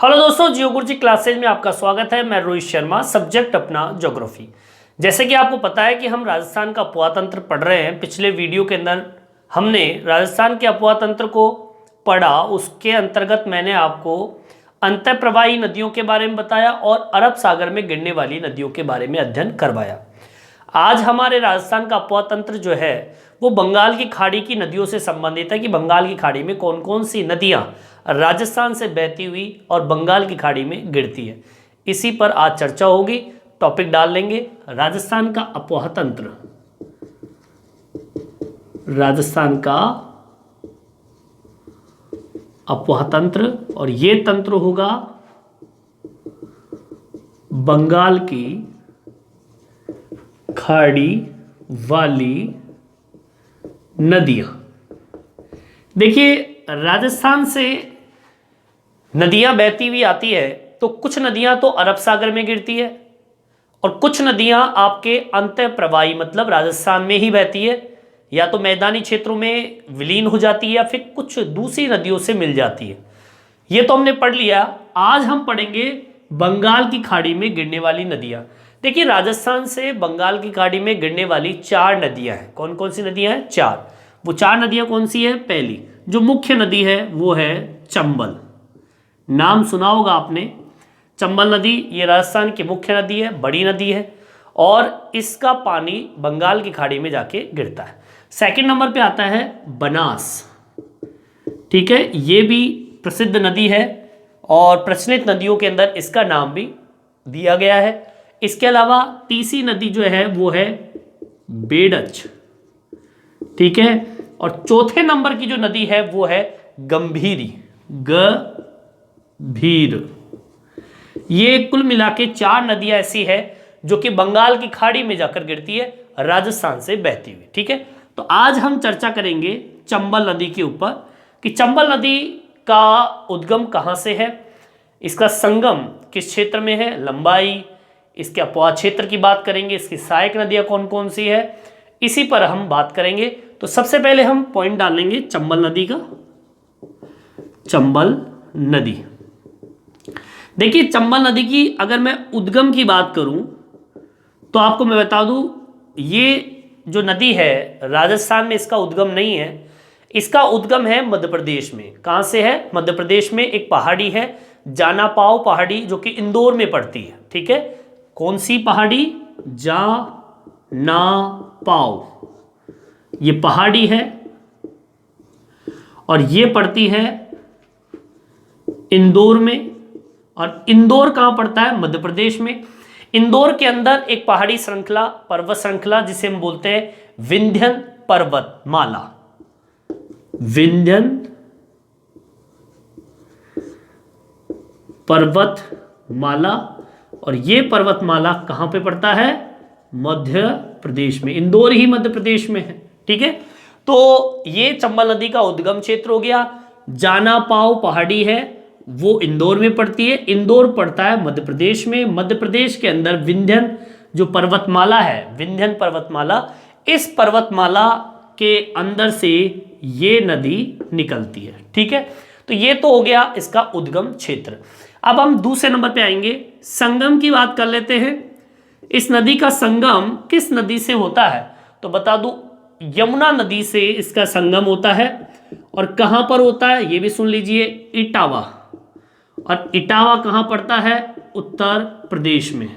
Hello दोस्तों, जियो गुरुजी classes में आपका स्वागत है। मैं रोहित शर्मा, सब्जेक्ट अपना ज्योग्राफी। जैसे कि आपको पता है कि हम राजस्थान का अपवातंत्र पढ़ रहे हैं। पिछले वीडियो के अंदर हमने राजस्थान के अपवातंत्र को पढ़ा। उसके अंतर्गत मैंने आपको अंतःप्रवाही नदियों के बारे में बताया और अरब सागर में गिरने वाली नदियों के बारे में अध्ययन करवाया। आज हमारे राजस्थान का अपवातंत्र जो है वो बंगाल की खाड़ी की नदियों से संबंधित है कि बंगाल की खाड़ी में कौन कौन सी नदियां राजस्थान से बहती हुई और बंगाल की खाड़ी में गिरती है। इसी पर आज चर्चा होगी। टॉपिक डाल लेंगे राजस्थान का अपवातंत्र। राजस्थान का अपवातंत्र और ये तंत्र होगा बंगाल की खाड़ी वाली नदियां। देखिए, राजस्थान से नदियां बहती हुई आती है तो कुछ नदियां तो अरब सागर में गिरती है और कुछ नदियां आपके अंतःप्रवाही मतलब राजस्थान में ही बहती है, या तो मैदानी क्षेत्रों में विलीन हो जाती है या फिर कुछ दूसरी नदियों से मिल जाती है। ये तो हमने पढ़ लिया। आज हम पढ़ेंगे बंगाल की खाड़ी में गिरने वाली नदियां। देखिए, राजस्थान से बंगाल की खाड़ी में गिरने वाली 4 नदियां हैं। कौन कौन सी नदियां हैं? 4। वो 4 नदियां कौन सी है? पहली जो मुख्य नदी है वो है चंबल। नाम सुना होगा आपने, चंबल नदी। ये राजस्थान की मुख्य नदी है, बड़ी नदी है और इसका पानी बंगाल की खाड़ी में जाके गिरता है। सेकंड नंबर पे आता है बनास। ठीक है, ये भी प्रसिद्ध नदी है और प्रचलित नदियों के अंदर इसका नाम भी दिया गया है। इसके अलावा तीसरी नदी जो है वो है बेडच। ठीक है, और चौथे नंबर की जो नदी है वो है गंभीरी। गंभीर। ये कुल मिला के 4 नदियां ऐसी है जो कि बंगाल की खाड़ी में जाकर गिरती है, राजस्थान से बहती हुई। ठीक है, तो आज हम चर्चा करेंगे चंबल नदी के ऊपर कि चंबल नदी का उद्गम कहां से है, इसका संगम किस क्षेत्र में है, लंबाई, इसके अपवाह क्षेत्र की बात करेंगे, इसकी सहायक नदियां कौन कौन सी है, इसी पर हम बात करेंगे। तो सबसे पहले हम पॉइंट डालेंगे चंबल नदी का। चंबल नदी, देखिए चंबल नदी की अगर मैं उद्गम की बात करूं तो आपको मैं बता दूं, ये जो नदी है राजस्थान में इसका उद्गम नहीं है। इसका उद्गम है मध्य प्रदेश में। कहां से है? मध्य प्रदेश में एक पहाड़ी है जानापाव पहाड़ी, जो कि इंदौर में पड़ती है। ठीक है, कौन सी पहाड़ी? जानापाव। ये पहाड़ी है और ये पड़ती है इंदौर में। और इंदौर कहां पड़ता है? मध्य प्रदेश में। इंदौर के अंदर एक पहाड़ी श्रृंखला, पर्वत श्रृंखला, जिसे हम बोलते हैं विंध्यन पर्वतमाला। विंध्यन पर्वतमाला। और ये पर्वतमाला कहां पे पड़ता है? मध्य प्रदेश में। इंदौर ही मध्य प्रदेश में है। ठीक है, तो ये चंबल नदी का उद्गम क्षेत्र हो गया। जानापाव पहाड़ी है वो इंदौर में पड़ती है। इंदौर पड़ता है मध्य प्रदेश में। मध्य प्रदेश के अंदर विंध्यन जो पर्वतमाला है, विंध्यन पर्वतमाला, इस पर्वतमाला के अंदर से ये नदी निकलती है। ठीक है, तो ये तो हो गया इसका उद्गम क्षेत्र। अब हम दूसरे नंबर पे आएंगे, संगम की बात कर लेते हैं। इस नदी का संगम किस नदी से होता है? तो बता दूं, यमुना नदी से इसका संगम होता है। और कहां पर होता है ये भी सुन लीजिए, इटावा। और इटावा कहां पड़ता है? उत्तर प्रदेश में।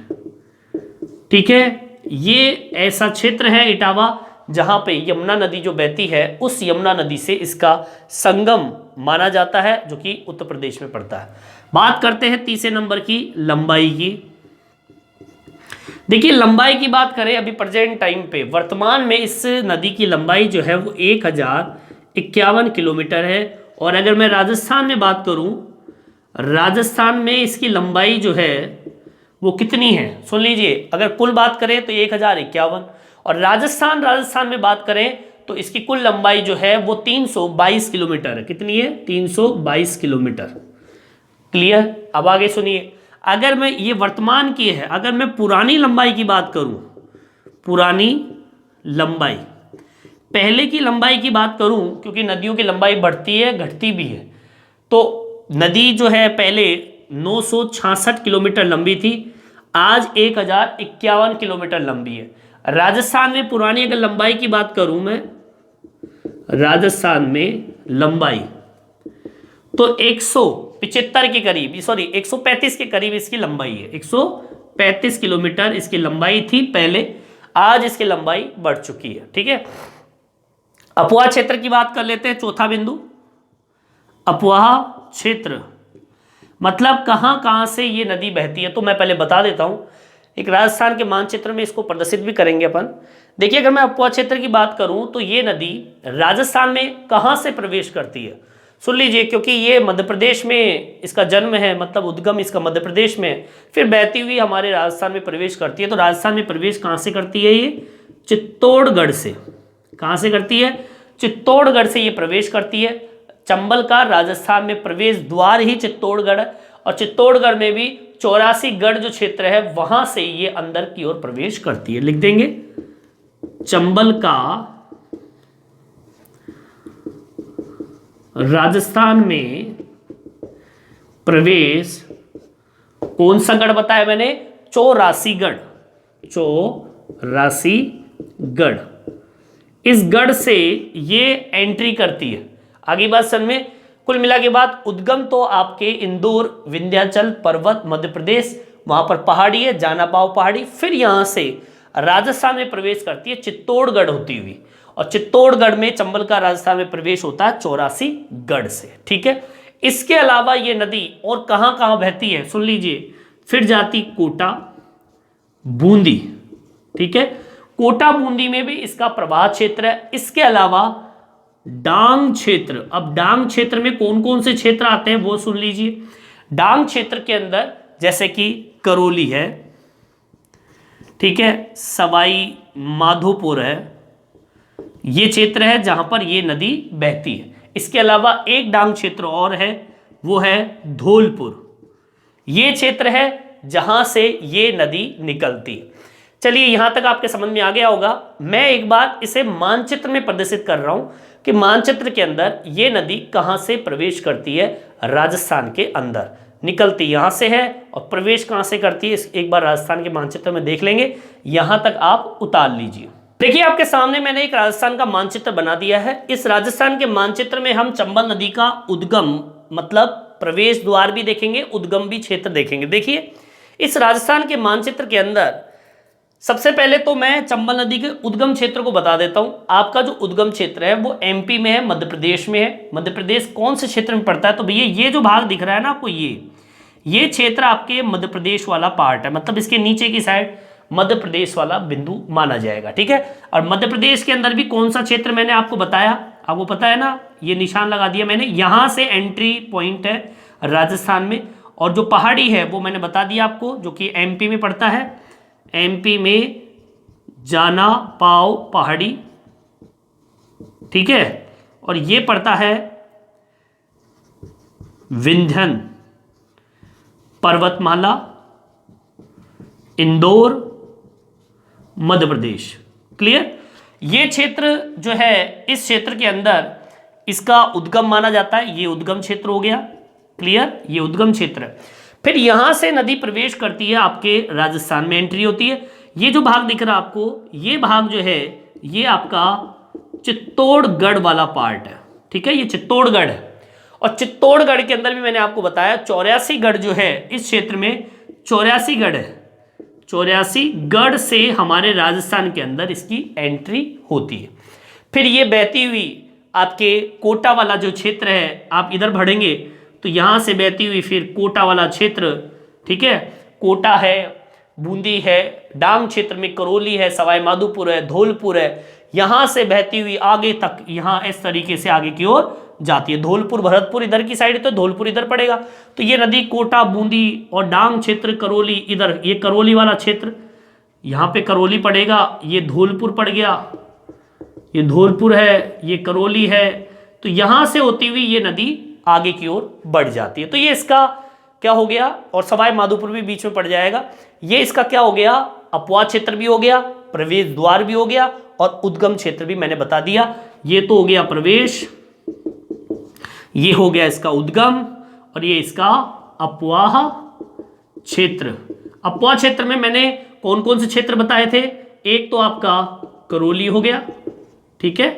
ठीक है, ये ऐसा क्षेत्र है इटावा जहां पे यमुना नदी जो बहती है उस यमुना नदी से इसका संगम माना जाता है, जो कि उत्तर प्रदेश में पड़ता है। बात करते हैं तीसरे नंबर की, लंबाई की। देखिए, लंबाई की बात करें अभी प्रेजेंट टाइम पे, वर्तमान में इस नदी की लंबाई जो है वो 1051 किलोमीटर है। और अगर मैं राजस्थान में बात करूं, राजस्थान में इसकी लंबाई जो है वो कितनी है सुन लीजिए। अगर कुल बात करें तो 1051, और राजस्थान में बात करें तो इसकी कुल लंबाई जो है वो 322 किलोमीटर है। कितनी है? 322 किलोमीटर। क्लियर? अब आगे सुनिए, अगर मैं ये वर्तमान की है, अगर मैं पुरानी लंबाई की बात करूं, पुरानी लंबाई, पहले की लंबाई की बात करूं, क्योंकि नदियों की लंबाई बढ़ती है घटती भी है, तो नदी जो है पहले 966 किलोमीटर लंबी थी, आज 1051 किलोमीटर लंबी है। राजस्थान में पुरानी अगर लंबाई की बात करूं मैं, राजस्थान में लंबाई तो 175 के करीब, सॉरी 135 के करीब इसकी लंबाई है। 135 किलोमीटर इसकी लंबाई थी पहले, आज इसकी लंबाई बढ़ चुकी है। ठीक है, अपवाह क्षेत्र की बात कर लेते हैं, चौथा बिंदु। अपवाह क्षेत्र मतलब कहां कहां से ये नदी बहती है, तो मैं पहले बता देता हूं। एक राजस्थान के मानचित्र में इसको प्रदर्शित भी करेंगे अपन। देखिए, अगर मैं अपवाह क्षेत्र की बात करूं तो ये नदी राजस्थान में कहां से प्रवेश करती है, सुन लीजिए, क्योंकि ये मध्य प्रदेश में इसका जन्म है, मतलब उद्गम इसका मध्य प्रदेश में, फिर बहती हुई हमारे राजस्थान में प्रवेश करती है। तो राजस्थान में प्रवेश कहां से करती है, ये चित्तौड़गढ़ से। कहां से करती है, चित्तौड़गढ़ से ये प्रवेश करती है। चंबल का राजस्थान में प्रवेश द्वार ही चित्तौड़गढ़ है, और चित्तौड़गढ़ में भी 84 गढ़ जो क्षेत्र है वहां से ये अंदर की ओर प्रवेश करती है। लिख देंगे, चंबल का राजस्थान में प्रवेश, कौन सा गढ़ बताया मैंने, 84 गढ़, 84 गढ़, इस गढ़ से ये एंट्री करती है। आगे बात समझ में, कुल मिला के बाद उद्गम तो आपके इंदौर, विंध्याचल पर्वत, मध्य प्रदेश, वहां पर पहाड़ी है, जाना पाव पहाड़ी, फिर यहां से राजस्थान में प्रवेश करती है चित्तौड़गढ़ होती हुई, और चित्तौड़गढ़ में चंबल का राजस्थान में प्रवेश होता है 84 गढ़ से। ठीक है, इसके अलावा ये नदी और कहां कहां बहती है सुन लीजिए, फिर जाती कोटा, बूंदी। ठीक है, कोटा बूंदी में भी इसका प्रवाह क्षेत्र है। इसके अलावा डांग क्षेत्र, अब डांग क्षेत्र में कौन कौन से क्षेत्र आते हैं वो सुन लीजिए। डांग क्षेत्र के अंदर जैसे कि करौली है, ठीक है, सवाई माधोपुर है, ये क्षेत्र है जहां पर ये नदी बहती है। इसके अलावा एक डांग क्षेत्र और है, वो है धौलपुर, ये क्षेत्र है जहां से ये नदी निकलती है। चलिए, यहां तक आपके समझ में आ गया होगा। मैं एक बार इसे मानचित्र में प्रदर्शित कर रहा हूं कि मानचित्र के अंदर ये नदी कहां से प्रवेश करती है, राजस्थान के अंदर निकलती यहां से है और प्रवेश कहां से करती है, एक बार राजस्थान के मानचित्र में देख लेंगे। यहां तक आप उतार लीजिए। देखिए, आपके सामने मैंने एक राजस्थान का मानचित्र बना दिया है। इस राजस्थान के मानचित्र में हम चंबल नदी का उद्गम मतलब प्रवेश द्वार भी देखेंगे, उद्गम भी क्षेत्र देखेंगे। देखिए, इस राजस्थान के मानचित्र के अंदर सबसे पहले तो मैं चंबल नदी के उद्गम क्षेत्र को बता देता हूं। आपका जो उद्गम क्षेत्र है वो एमपी में है, मध्य प्रदेश में है। मध्य प्रदेश कौन से क्षेत्र में पड़ता है, तो भैया ये जो भाग दिख रहा है ना आपको, ये क्षेत्र आपके मध्य प्रदेश वाला पार्ट है, मतलब इसके नीचे की साइड मध्य प्रदेश वाला बिंदु माना जाएगा। ठीक है, और मध्य प्रदेश के अंदर भी कौन सा क्षेत्र मैंने आपको बताया, आपको पता है ना, ये निशान लगा दिया मैंने, यहां से एंट्री पॉइंट है राजस्थान में। और जो पहाड़ी है वो मैंने बता दिया आपको, जो कि एमपी में पड़ता है, एमपी में जाना पाव पहाड़ी। ठीक है, और ये पड़ता है विंध्यन पर्वतमाला, इंदौर, मध्य प्रदेश। क्लियर, ये क्षेत्र जो है, इस क्षेत्र के अंदर इसका उद्गम माना जाता है, ये उद्गम क्षेत्र हो गया। क्लियर, ये उद्गम क्षेत्र है। फिर यहां से नदी प्रवेश करती है, आपके राजस्थान में एंट्री होती है। ये जो भाग दिख रहा है आपको, ये भाग जो है ये आपका चित्तौड़गढ़ वाला पार्ट है। ठीक है, ये चित्तौड़गढ़ है, और चित्तौड़गढ़ के अंदर भी मैंने आपको बताया 84 गढ़ जो है इस क्षेत्र में 84 गढ़ है। 84 गढ़ से हमारे राजस्थान के अंदर इसकी एंट्री होती है। फिर ये बहती हुई आपके कोटा वाला जो क्षेत्र है, आप इधर बढ़ेंगे तो यहां से बहती हुई फिर कोटा वाला क्षेत्र, ठीक है, कोटा है, बूंदी है, डांग क्षेत्र में करौली है, सवाई माधोपुर है, धौलपुर है, यहां से बहती हुई आगे तक यहां इस तरीके से आगे की ओर जाती है। धौलपुर भरतपुर इधर की साइड, तो धौलपुर इधर पड़ेगा। तो ये नदी कोटा, बूंदी और डांग क्षेत्र, करौली इधर, ये करौली वाला क्षेत्र, यहाँ पे करौली पड़ेगा, ये धौलपुर पड़ गया, ये धौलपुर है, ये करौली है। तो यहां से होती हुई ये नदी आगे की ओर बढ़ जाती है। तो ये इसका क्या हो गया, और सवाई माधोपुर भी बीच में पड़ जाएगा। ये इसका क्या हो गया, अपवाह क्षेत्र भी हो गया, प्रवेश द्वार भी हो गया, और उद्गम क्षेत्र भी मैंने बता दिया। ये तो हो गया प्रवेश, ये हो गया इसका उद्गम, और ये इसका अपवाह क्षेत्र। अपवाह क्षेत्र में मैंने कौन कौन से क्षेत्र बताए थे? एक तो आपका करौली हो गया, ठीक है,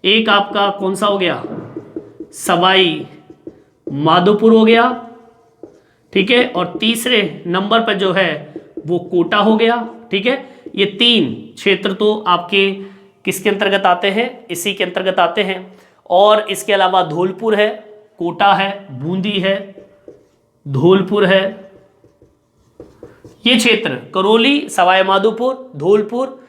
एक आपका कौन सा हो गया, सवाई माधोपुर हो गया, ठीक है, और तीसरे नंबर पर जो है वो कोटा हो गया, ठीक है। ये 3 क्षेत्र तो आपके किसके अंतर्गत आते हैं? इसी के अंतर्गत आते हैं। और इसके अलावा धौलपुर है, कोटा है, बूंदी है, धौलपुर है, ये क्षेत्र करौली, सवाई माधोपुर, धौलपुर,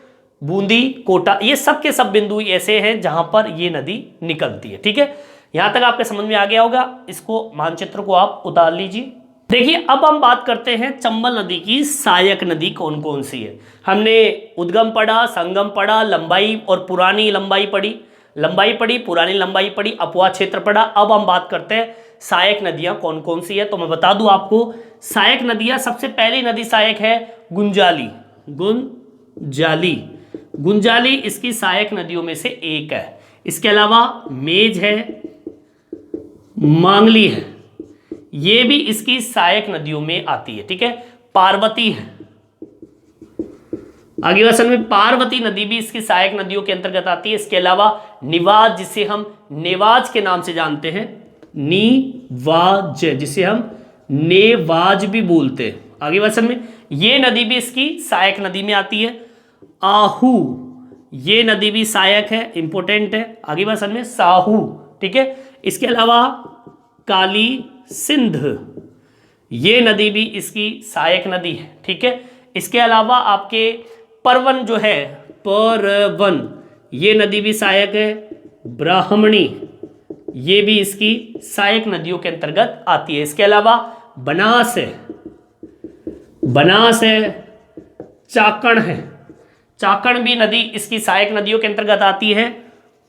बूंदी, कोटा, ये सब के सब बिंदु ऐसे हैं जहां पर ये नदी निकलती है, ठीक है। यहां तक आपके समझ में आ गया होगा। इसको मानचित्र को आप उतार लीजिए। देखिए अब हम बात करते हैं चंबल नदी की सहायक नदी कौन कौन सी है। हमने उद्गम पढ़ा, संगम पढ़ा, लंबाई और पुरानी लंबाई पढ़ी, पुरानी लंबाई पढ़ी, अपवाह क्षेत्र पढ़ा। अब हम बात करते हैं सहायक नदियां कौन कौन सी है। तो मैं बता दूं आपको सहायक नदियां, सबसे पहली नदी सहायक है गुंजाली इसकी सहायक नदियों में से एक है। इसके अलावा मेज है, मांगली है, ये भी इसकी सहायक नदियों में आती है, ठीक है। पार्वती है, आगे असल में पार्वती नदी भी इसकी सहायक नदियों के अंतर्गत आती है। इसके अलावा निवाज, जिसे हम नेवाज के नाम से जानते हैं, नीवाज, जिसे हम नेवाज भी बोलते हैं, आगे असल में ये नदी भी इसकी सहायक नदी में आती है। आहू, ये नदी भी सहायक है, इंपोर्टेंट है, आगे असल में साहू, ठीक है। इसके अलावा काली सिंध, ये नदी भी इसकी सहायक नदी है, ठीक है। इसके अलावा आपके परवन जो है, परवन, ये नदी भी सहायक है। ब्राह्मणी, ये भी इसकी सहायक नदियों के अंतर्गत आती है। इसके अलावा बनास है, चाकण है, चाकण भी नदी इसकी सहायक नदियों के अंतर्गत आती है।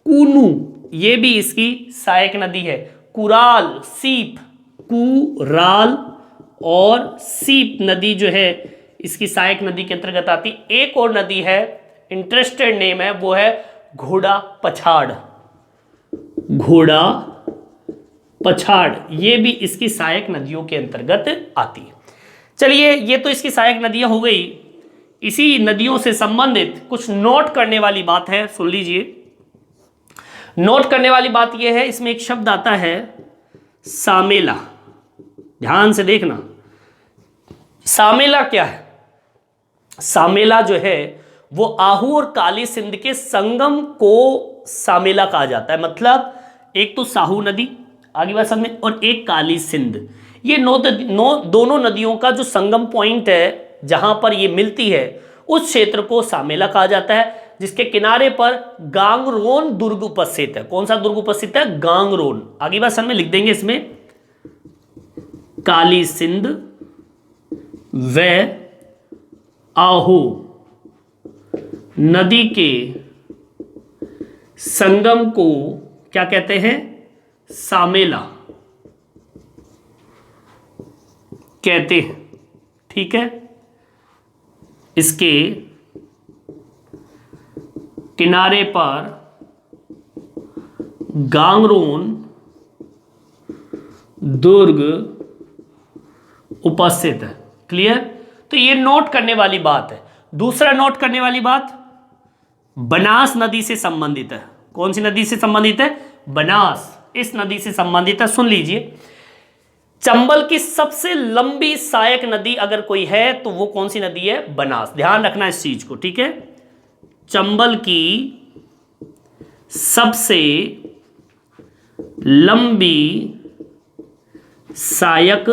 कूनू, ये भी इसकी सहायक नदी है। कुराल, सीप, कुराल और सीप नदी जो है इसकी सहायक नदी के अंतर्गत आती। एक और नदी है, इंटरेस्टेड नेम है, वो है घोड़ा पछाड़, ये भी इसकी सहायक नदियों के अंतर्गत आती है। चलिए ये तो इसकी सहायक नदियां हो गई। इसी नदियों से संबंधित कुछ नोट करने वाली बात है, सुन लीजिए। नोट करने वाली बात यह है, इसमें एक शब्द आता है सामेला, ध्यान से देखना। सामेला क्या है? सामेला जो है वो आहू और काली सिंध के संगम को सामेला कहा जाता है। मतलब एक तो साहू नदी आगे बात में और एक काली सिंध, ये दोनों नदियों का जो संगम पॉइंट है जहां पर ये मिलती है उस क्षेत्र को सामेला कहा जाता है, जिसके किनारे पर गांगरोन दुर्ग उपस्थित है। कौन सा दुर्ग उपस्थित है? गांगरोन। आगे बात में लिख देंगे इसमें काली सिंध व आहू नदी के संगम को क्या कहते हैं? सामेला कहते हैं, ठीक है। इसके किनारे पर गांगरोन दुर्ग उपस्थित है। क्लियर? तो ये नोट करने वाली बात है। दूसरा नोट करने वाली बात बनास नदी से संबंधित है। कौन सी नदी से संबंधित है? बनास, इस नदी से संबंधित है। सुन लीजिए, चंबल की सबसे लंबी सहायक नदी अगर कोई है तो वो कौन सी नदी है? बनास। ध्यान रखना इस चीज को, ठीक है। चंबल की सबसे लंबी सहायक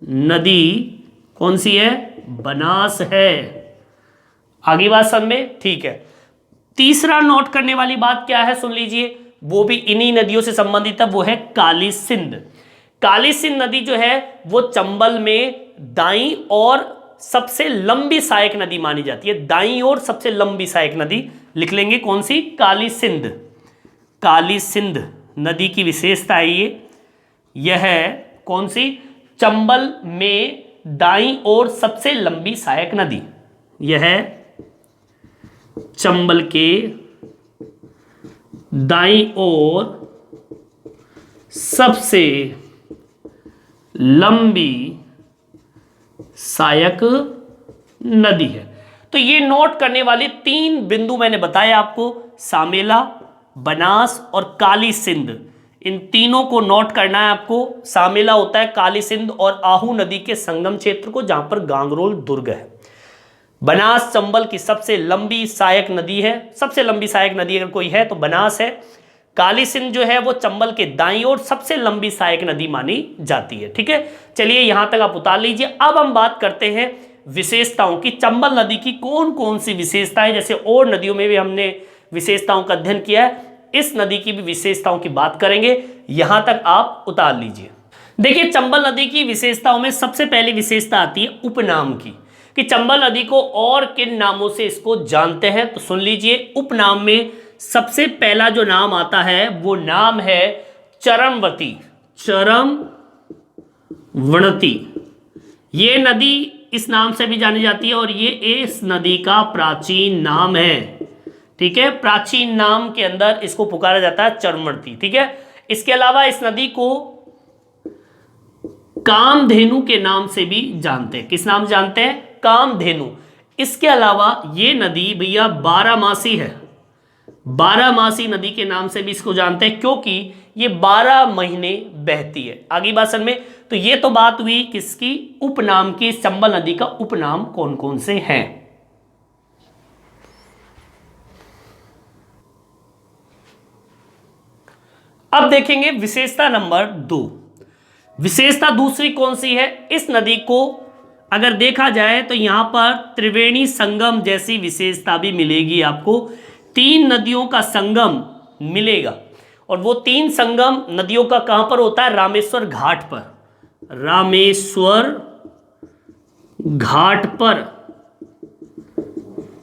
नदी कौन सी है? बनास है। आगे बात समझ में? ठीक है। तीसरा नोट करने वाली बात क्या है? सुन लीजिए, वो भी इन्हीं नदियों से संबंधित है, वो है काली सिंध। काली सिंध नदी जो है वो चंबल में दाईं और सबसे लंबी सहायक नदी मानी जाती है। दाईं और सबसे लंबी सहायक नदी लिख लेंगे, कौन सी? काली सिंध। काली सिंध नदी की विशेषता है यह है कौन सी? चंबल में दाईं और सबसे लंबी सहायक नदी। यह है चंबल के दाईं ओर सबसे लंबी सहायक नदी है। तो ये नोट करने वाले 3 बिंदु मैंने बताया आपको, सामेला, बनास और काली सिंध। इन तीनों को नोट करना है आपको। सामेला होता है काली सिंध और आहू नदी के संगम क्षेत्र को, जहां पर गांगरोल दुर्ग है। बनास चंबल की सबसे लंबी सहायक नदी है, सबसे लंबी सहायक नदी अगर कोई है तो बनास है। काली सिंध जो है वो चंबल के दाईं ओर सबसे लंबी सहायक नदी मानी जाती है। ठीक है, चलिए यहां तक आप उतार लीजिए। अब हम बात करते हैं विशेषताओं की। चंबल नदी की कौन कौन सी विशेषताएं, जैसे और नदियों में भी हमने विशेषताओं का अध्ययन किया है, इस नदी की भी विशेषताओं की बात करेंगे। यहां तक आप उतार लीजिए। देखिए, चंबल नदी की विशेषताओं में सबसे पहली विशेषता आती है उपनाम की, कि चंबल नदी को और किन नामों से इसको जानते हैं। तो सुन लीजिए, उपनाम में सबसे पहला जो नाम आता है वो नाम है चरमवती। चरमवती, ये नदी इस नाम से भी जानी जाती है और ये इस नदी का प्राचीन नाम है। ठीक है, प्राचीन नाम के अंदर इसको पुकारा जाता है चरमवती। ठीक है, इसके अलावा इस नदी को कामधेनु के नाम से भी जानते हैं। किस नाम जानते हैं? कामधेनु। इसके अलावा ये नदी भैया 12मासी है। 12मासी नदी के नाम से भी इसको जानते हैं, क्योंकि ये 12 महीने बहती है। आगे बात समझ में। तो ये तो बात हुई किसकी? उपनाम की। चंबल नदी का उपनाम कौन कौन से हैं? अब देखेंगे विशेषता नंबर 2। विशेषता दूसरी कौन सी है? इस नदी को अगर देखा जाए तो यहां पर त्रिवेणी संगम जैसी विशेषता भी मिलेगी आपको। 3 नदियों का संगम मिलेगा, और वो 3 संगम नदियों का कहां पर होता है? रामेश्वर घाट पर। रामेश्वर घाट पर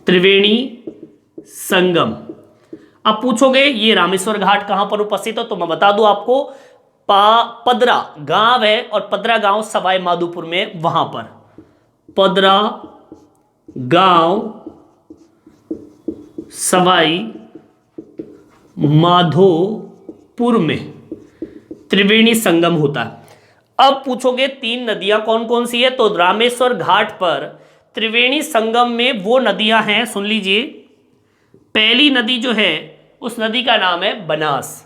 त्रिवेणी संगम। अब पूछोगे ये रामेश्वर घाट कहां पर उपस्थित हो, तो मैं बता दूं आपको, पदरा गांव है, और पदरा गांव सवाई माधोपुर में, वहां पर पदरा गांव सवाई माधोपुर में त्रिवेणी संगम होता है। अब पूछोगे 3 नदियां कौन कौन सी है, तो रामेश्वर घाट पर त्रिवेणी संगम में वो नदियां हैं, सुन लीजिए। पहली नदी जो है उस नदी का नाम है बनास।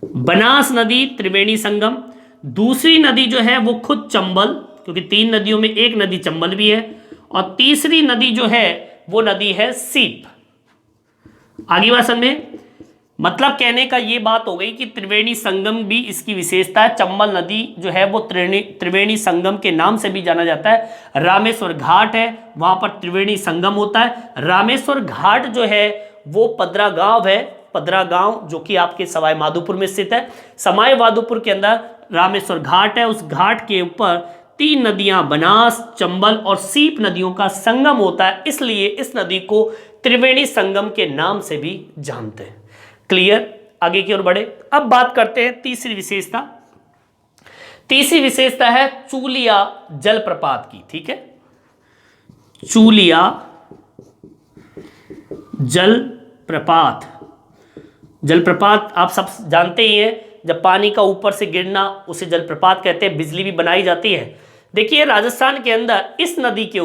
बनास नदी त्रिवेणी संगम। दूसरी नदी जो है वो खुद चंबल, क्योंकि 3 नदियों में एक नदी चंबल भी है। और तीसरी नदी जो है वो नदी है सीप। आगे बात समझे। मतलब कहने का ये बात हो गई कि त्रिवेणी संगम भी इसकी विशेषता है। चंबल नदी जो है वो त्रिवेणी संगम के नाम से भी जाना जाता है। रामेश्वर घाट है, वहां पर त्रिवेणी संगम होता है। रामेश्वर घाट जो है वो पदरा गांव है। पदरा गांव जो कि आपके सवाई माधोपुर में स्थित है। सवाई माधोपुर के अंदर रामेश्वर घाट है। उस घाट के ऊपर 3 नदियां बनास, चंबल और सीप नदियों का संगम होता है, इसलिए इस नदी को त्रिवेणी संगम के नाम से भी जानते हैं। क्लियर? आगे की ओर बढ़े। अब बात करते हैं तीसरी विशेषता। तीसरी विशेषता है चूलिया जलप्रपात की। ठीक है, चूलिया जलप्रपात। जलप्रपात आप सब जानते ही हैं, जब पानी का ऊपर से गिरना उसे जलप्रपात कहते हैं। बिजली भी बनाई जाती है। देखिए, राजस्थान के अंदर इस नदी के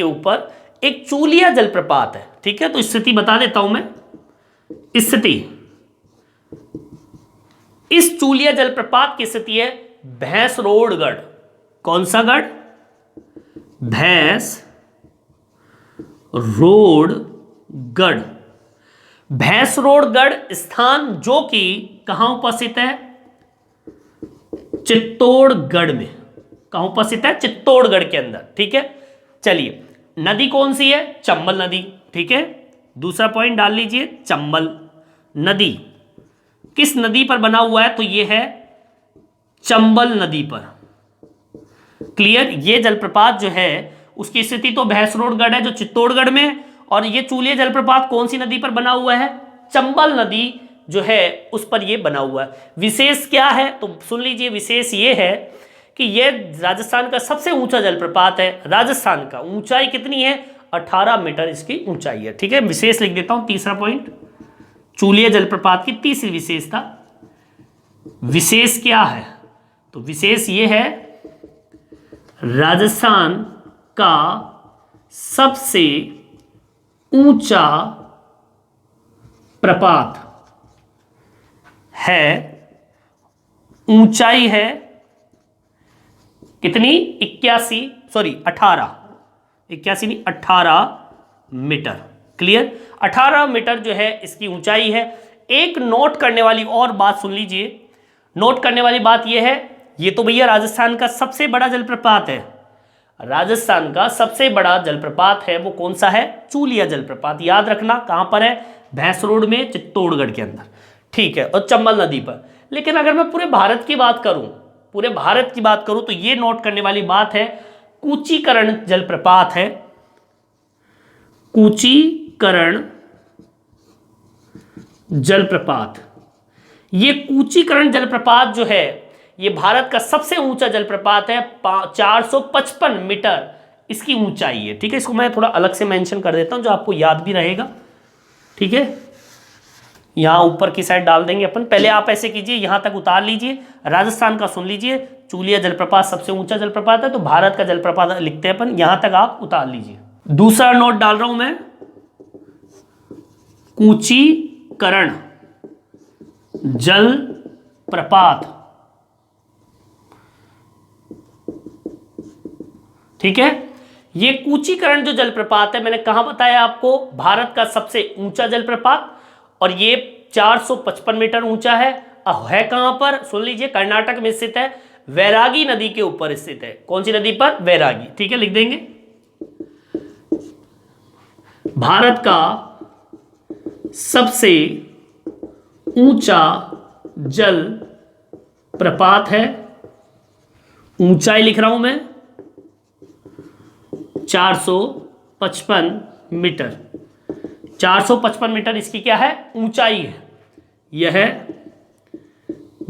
ऊपर एक चूलिया जलप्रपात है। ठीक है, तो स्थिति बता देता हूं मैं। स्थिति, इस चूलिया जलप्रपात की स्थिति है भैंसरोडगढ़। कौन सा गढ़? भैंसरोडगढ़। भैंसरोडगढ़ स्थान जो कि कहां उपस्थित है? चित्तौड़गढ़ में। कहां उपस्थित है? चित्तौड़गढ़ के अंदर। ठीक है, चलिए, नदी कौन सी है? चंबल नदी। ठीक है, दूसरा पॉइंट डाल लीजिए, चंबल नदी। किस नदी पर बना हुआ है? तो यह है चंबल नदी पर। क्लियर? ये जलप्रपात जो है उसकी स्थिति तो भैंसरोडगढ़ है जो चित्तौड़गढ़ में है, और ये चूलिया जलप्रपात कौन सी नदी पर बना हुआ है? चंबल नदी जो है उस पर यह बना हुआ है। विशेष क्या है? तो सुन लीजिए, विशेष ये है कि यह राजस्थान का सबसे ऊंचा जलप्रपात है। राजस्थान का ऊंचाई कितनी है? 18 मीटर इसकी ऊंचाई है। ठीक है, विशेष लिख देता हूं। तीसरा पॉइंट, चूलिया जलप्रपात की तीसरी विशेषता। विशेष क्या है? तो विशेष ये है, राजस्थान का सबसे ऊंचा प्रपात है, ऊंचाई है कितनी, 81 नहीं 18 मीटर। क्लियर, 18 मीटर जो है इसकी ऊंचाई है। एक नोट करने वाली और बात सुन लीजिए, नोट करने वाली बात यह है, ये तो भैया राजस्थान का सबसे बड़ा जलप्रपात है। राजस्थान का सबसे बड़ा जलप्रपात है वो कौन सा है, चूलिया जलप्रपात। याद रखना कहां पर है, भैंस रोड में, चित्तौड़गढ़ के अंदर, ठीक है, और चंबल नदी पर। लेकिन अगर मैं पूरे भारत की बात करूं तो ये नोट करने वाली बात है, कूचीकरण जलप्रपात है, कूचीकरण जलप्रपात। ये कूचीकरण जलप्रपात जो है ये भारत का सबसे ऊंचा जलप्रपात है, 455 मीटर इसकी ऊंचाई है। ठीक है, इसको मैं थोड़ा अलग से मेंशन कर देता हूं जो आपको याद भी रहेगा। ठीक है, यहां ऊपर की साइड डाल देंगे अपन। पहले आप ऐसे कीजिए, यहां तक उतार लीजिए, राजस्थान का सुन लीजिए, चूलिया जलप्रपात सबसे ऊंचा जलप्रपात है, तो भारत का जलप्रपात लिखते हैं अपन, यहां तक आप उतार लीजिए। दूसरा नोट डाल रहा हूं मैं, कूचीकरण जलप्रपात। ठीक है, ये कूचीकरण जो जलप्रपात है, मैंने कहां बताया आपको, भारत का सबसे ऊंचा जलप्रपात, और ये 455 मीटर ऊंचा है। है कहां पर, सुन लीजिए, कर्नाटक में स्थित है, वैरागी नदी के ऊपर स्थित है। कौन सी नदी पर, वैरागी। ठीक है, लिख देंगे, भारत का सबसे ऊंचा जल प्रपात है, ऊंचाई लिख रहा हूं मैं 455 मीटर। 455 मीटर इसकी क्या है, ऊंचाई है। यह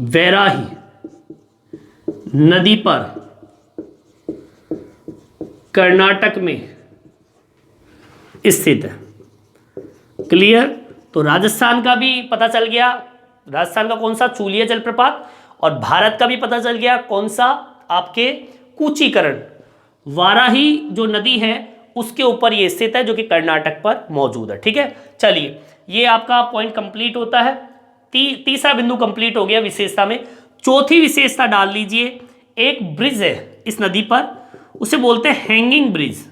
वैराही नदी पर कर्नाटक में स्थित है। क्लियर, तो राजस्थान का भी पता चल गया, राजस्थान का कौन सा, चूलिया जलप्रपात, और भारत का भी पता चल गया कौन सा, आपके कूचीकरण, वाराही जो नदी है उसके ऊपर ये स्थित है, जो कि कर्नाटक पर मौजूद है। ठीक है, चलिए ये आपका पॉइंट कंप्लीट होता है। तीसरा बिंदु कंप्लीट हो गया विशेषता में। चौथी विशेषता डाल लीजिए, एक ब्रिज है इस नदी पर, उसे बोलते हैं हैंगिंग ब्रिज।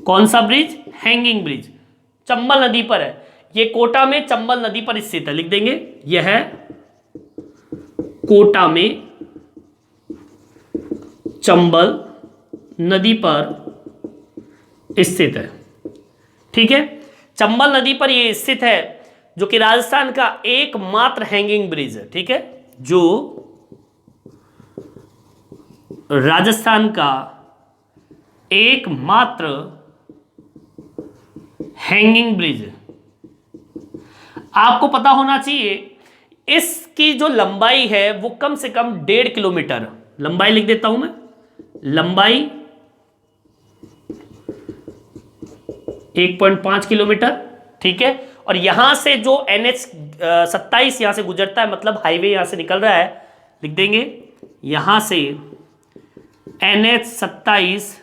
कौन सा ब्रिज, हैंगिंग ब्रिज, चंबल नदी पर है। ये कोटा में चंबल नदी पर स्थित है, लिख देंगे, यह कोटा में चंबल नदी पर स्थित है। ठीक है, चंबल नदी पर यह स्थित है, जो कि राजस्थान का एकमात्र हैंगिंग ब्रिज है। ठीक है, जो राजस्थान का एकमात्र हैंगिंग ब्रिज है। आपको पता होना चाहिए इसकी जो लंबाई है वो कम से कम 1.5 किलोमीटर, लंबाई लिख देता हूं मैं, लंबाई 1.5 किलोमीटर। ठीक है, और यहां से जो NH 27 यहां से गुजरता है, मतलब हाईवे यहां से निकल रहा है, लिख देंगे, यहां से NH 27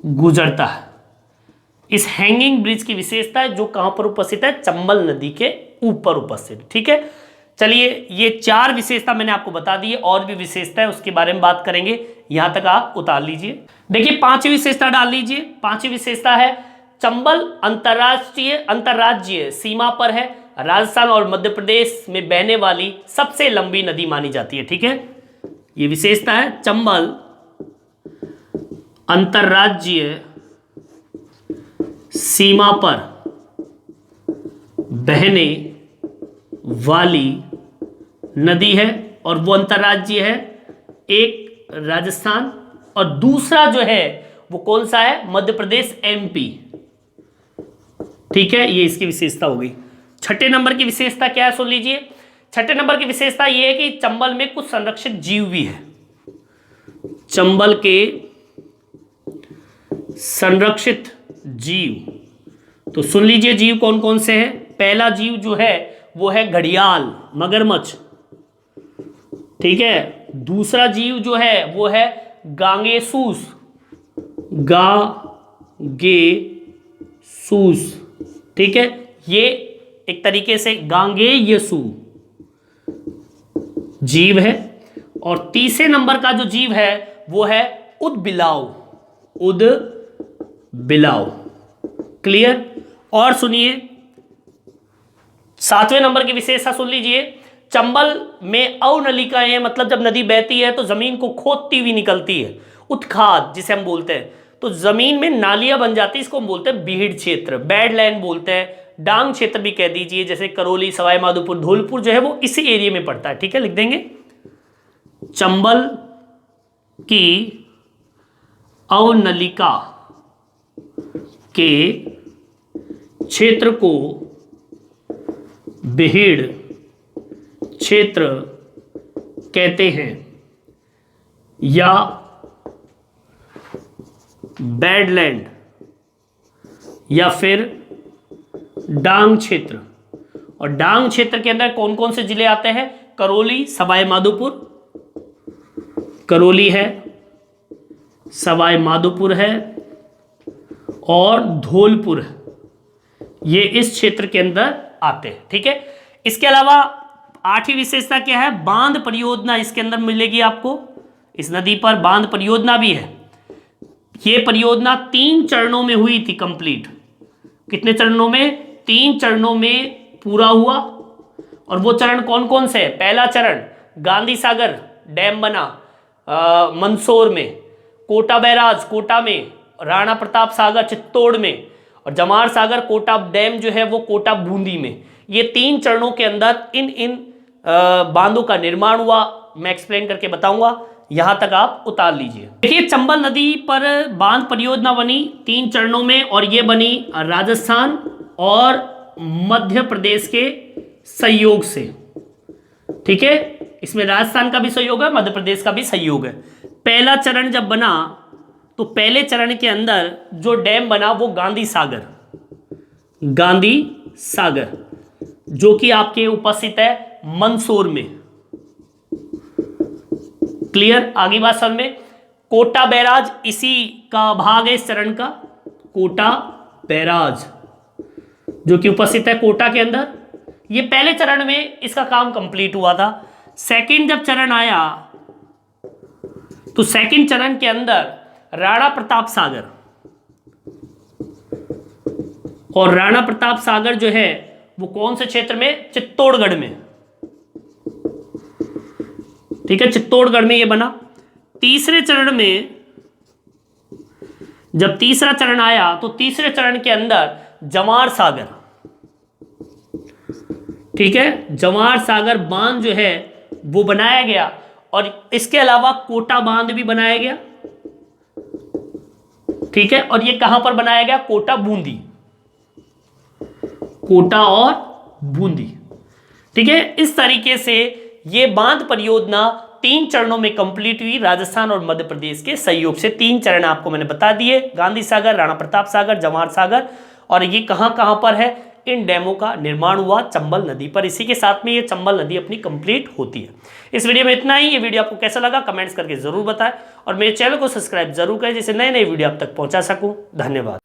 गुजरता है। इस हैंगिंग ब्रिज की विशेषता है, जो कहां पर उपस्थित है, चंबल नदी के ऊपर उपस्थित। ठीक है, चलिए ये 4 विशेषता मैंने आपको बता दी है, और भी विशेषता है उसके बारे में बात करेंगे, यहां तक आप उतार लीजिए। देखिए 5वीं विशेषता डाल लीजिए। 5वीं विशेषता है, चंबल अंतर्राज्यीय सीमा पर है, राजस्थान और मध्य प्रदेश में बहने वाली सबसे लंबी नदी मानी जाती है। ठीक है, ये विशेषता है, चंबल अंतर्राज्यीय सीमा पर बहने वाली नदी है, और वो अंतर्राज्यीय है, एक राजस्थान और दूसरा जो है वो कौन सा है, मध्य प्रदेश, MP। ठीक है, ये इसकी विशेषता हो गई। 6ठे नंबर की विशेषता क्या है, सुन लीजिए। 6ठे नंबर की विशेषता ये है कि चंबल में कुछ संरक्षित जीव भी है। चंबल के संरक्षित जीव, तो सुन लीजिए जीव कौन कौन से हैं। पहला जीव जो है वो है घड़ियाल, मगरमच्छ। ठीक है, दूसरा जीव जो है वो है गांगेसूस, गांगेसूस, ठीक है, ये एक तरीके से गांगेयसु जीव है। और तीसरे नंबर का जो जीव है वो है उदबिलाव, उदबिलाव। क्लियर? और सुनिए, 7वें नंबर की विशेषता सुन लीजिए। चंबल में अवनलिकाएं, मतलब जब नदी बहती है तो जमीन को खोदती हुई निकलती है। उत्खाद जिसे हम बोलते हैं, तो जमीन में नालियां बन जाती है, इसको हम बोलते हैं बीहड़ क्षेत्र, बैडलैंड बोलते हैं, डांग क्षेत्र भी कह दीजिए, जैसे करौली, सवाई माधोपुर, धौलपुर जो है वो इसी एरिया में पड़ता है। ठीक है, लिख देंगे चंबल की अवनलिका के क्षेत्र को बीहड़ क्षेत्र कहते हैं या बैडलैंड या फिर डांग क्षेत्र। और डांग क्षेत्र के अंदर कौन कौन से जिले आते हैं? करौली, सवाई माधोपुर, करौली है, सवाई माधोपुर है और धौलपुर है, ये इस क्षेत्र के अंदर आते हैं। ठीक है, इसके अलावा 8वीं विशेषता क्या है? बांध परियोजना इसके अंदर मिलेगी आपको। इस नदी पर बांध परियोजना भी है। ये परियोजना 3 चरणों में हुई थी कंप्लीट। कितने चरणों में? 3 चरणों में पूरा हुआ। और वो चरण कौन कौन से? पहला चरण गांधी सागर डैम बना मंदसौर में, कोटा बैराज कोटा में, राणा प्रताप सागर चित्तौड़ में, और जमार सागर कोटा डैम जो है वो कोटा बूंदी में। ये 3 चरणों के अंदर इन बांधों का निर्माण हुआ। मैं एक्सप्लेन करके बताऊंगा, यहां तक आप उतार लीजिए। देखिए, चंबल नदी पर बांध परियोजना बनी 3 चरणों में, और ये बनी राजस्थान और मध्य प्रदेश के सहयोग से। ठीक है, इसमें राजस्थान का भी सहयोग है, मध्य प्रदेश का भी सहयोग है। पहला चरण जब बना तो पहले चरण के अंदर जो डैम बना वो गांधी सागर, गांधी सागर, जो कि आपके उपस्थित है मंदसौर में। क्लियर? आगे बात समझ में। कोटा बैराज इसी का भाग है, इस चरण का, कोटा बैराज जो कि उपस्थित है कोटा के अंदर। ये पहले चरण में इसका काम कंप्लीट हुआ था। सेकंड जब चरण आया तो सेकंड चरण के अंदर राणा प्रताप सागर, और राणा प्रताप सागर जो है वो कौन से क्षेत्र में? चित्तौड़गढ़ में। ठीक है, चित्तौड़गढ़ में ये बना। तीसरे चरण में जब तीसरा चरण आया तो तीसरे चरण के अंदर जमार सागर, ठीक है, जमार सागर बांध जो है वो बनाया गया, और इसके अलावा कोटा बांध भी बनाया गया। ठीक है, और ये कहां पर बनाया गया? कोटा बूंदी, कोटा और बूंदी। ठीक है, इस तरीके से ये बांध परियोजना 3 चरणों में कंप्लीट हुई राजस्थान और मध्य प्रदेश के सहयोग से। 3 चरण आपको मैंने बता दिए, गांधी सागर, राणा प्रताप सागर, जवाहर सागर। और ये कहां कहां पर है? इन डैमों का निर्माण हुआ चंबल नदी पर। इसी के साथ में ये चंबल नदी अपनी कंप्लीट होती है। इस वीडियो में इतना ही। ये वीडियो आपको कैसा लगा कमेंट्स करके जरूर बताएं, और मेरे चैनल को सब्सक्राइब जरूर करें जिससे नए नए वीडियो आप तक पहुंचा सकूं। धन्यवाद।